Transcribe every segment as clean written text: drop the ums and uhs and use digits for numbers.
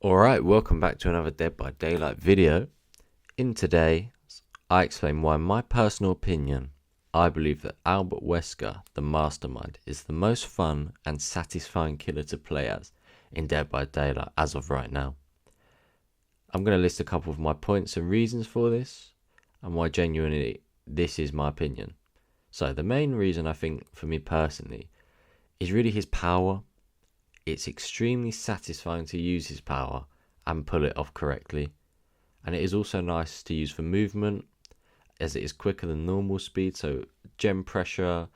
Alright, welcome back to another Dead by Daylight video. In today, I explain why, in my personal opinion, I believe that Albert Wesker, the mastermind, is the most fun and satisfying killer to play as in Dead by Daylight as of right now. I'm going to list a couple of my points and reasons for this, and why genuinely this is my opinion. So the main reason I think for me personally is really his power. It's extremely satisfying to use his power and pull it off correctly. And it is also nice to use for movement, as it is quicker than normal speed. So gem pressure,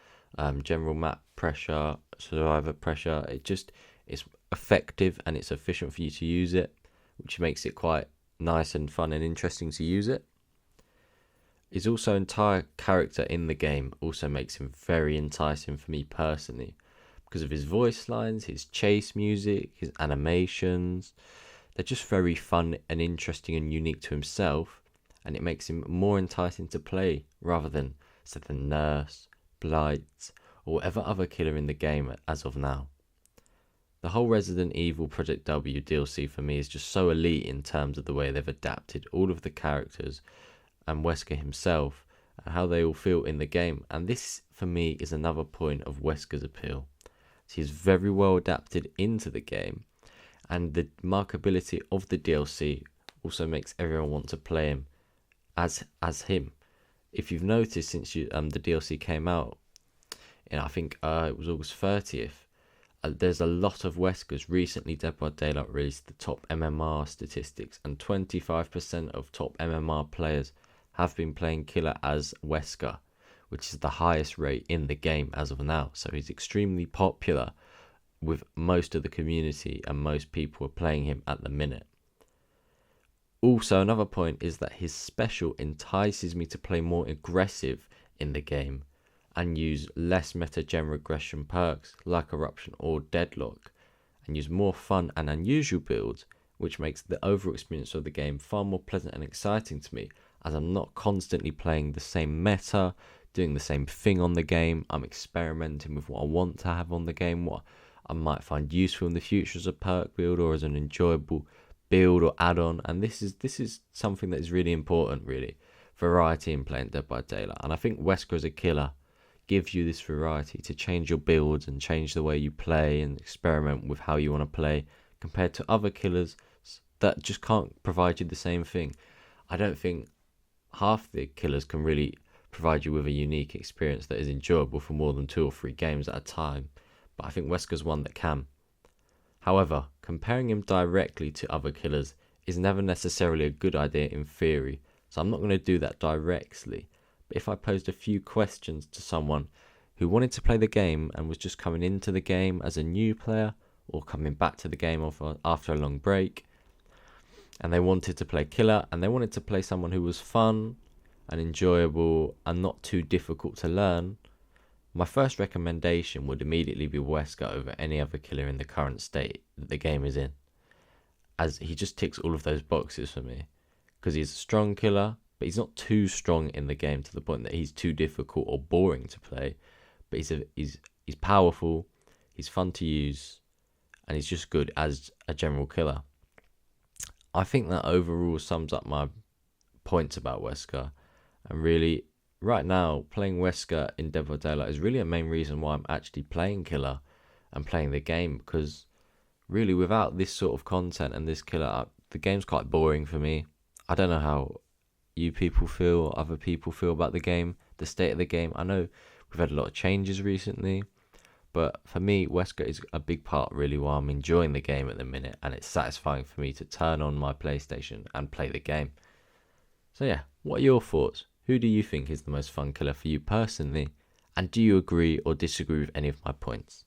general map pressure, survivor pressure, it's effective and it's efficient for you to use it, which makes it quite nice and fun and interesting to use it. His also entire character in the game also makes him very enticing for me personally, because of his voice lines, his chase music, his animations. They're just very fun and interesting and unique to himself, and it makes him more enticing to play rather than, say, the Nurse, Blight, or whatever other killer in the game as of now. The whole Resident Evil Project W DLC for me is just so elite in terms of the way they've adapted all of the characters and Wesker himself and how they all feel in the game. And this, for me, is another point of Wesker's appeal. He's very well adapted into the game, and the markability of the DLC also makes everyone want to play him as him. If you've noticed, since the DLC came out, and I think it was August 30th, there's a lot of Weskers. Recently, Dead by Daylight released the top MMR statistics, and 25% of top MMR players have been playing killer as Wesker, which is the highest rate in the game as of now. So he's extremely popular with most of the community, and most people are playing him at the minute. Also, another point is that his special entices me to play more aggressive in the game and use less meta gem regression perks like Eruption or Deadlock, and use more fun and unusual builds, which makes the overall experience of the game far more pleasant and exciting to me, as I'm not constantly playing the same meta, doing the same thing on the game. I'm experimenting with what I want to have on the game, what I might find useful in the future as a perk build or as an enjoyable build or add-on. And this is something that is really important, really. Variety in playing Dead by Daylight. And I think Wesker as a killer gives you this variety to change your builds and change the way you play and experiment with how you want to play, compared to other killers that just can't provide you the same thing. I don't think half the killers can really provide you with a unique experience that is enjoyable for more than 2 or 3 games at a time, but I think Wesker's one that can. However, comparing him directly to other killers is never necessarily a good idea in theory, so I'm not going to do that directly. But if I posed a few questions to someone who wanted to play the game and was just coming into the game as a new player, or coming back to the game after a long break, and they wanted to play killer, and they wanted to play someone who was fun and enjoyable and not too difficult to learn, my first recommendation would immediately be Wesker over any other killer in the current state that the game is in, as he just ticks all of those boxes for me, because he's a strong killer, but he's not too strong in the game to the point that he's too difficult or boring to play. But he's powerful, he's fun to use, and he's just good as a general killer. I think that overall sums up my points about Wesker. And really, right now, playing Wesker in Dead by Daylight is really a main reason why I'm actually playing killer and playing the game, because really without this sort of content and this killer, the game's quite boring for me. I don't know how you people feel or other people feel about the game, the state of the game. I know we've had a lot of changes recently, but for me, Wesker is a big part really why I'm enjoying the game at the minute, and it's satisfying for me to turn on my PlayStation and play the game. So yeah, what are your thoughts? Who do you think is the most fun killer for you personally? And do you agree or disagree with any of my points?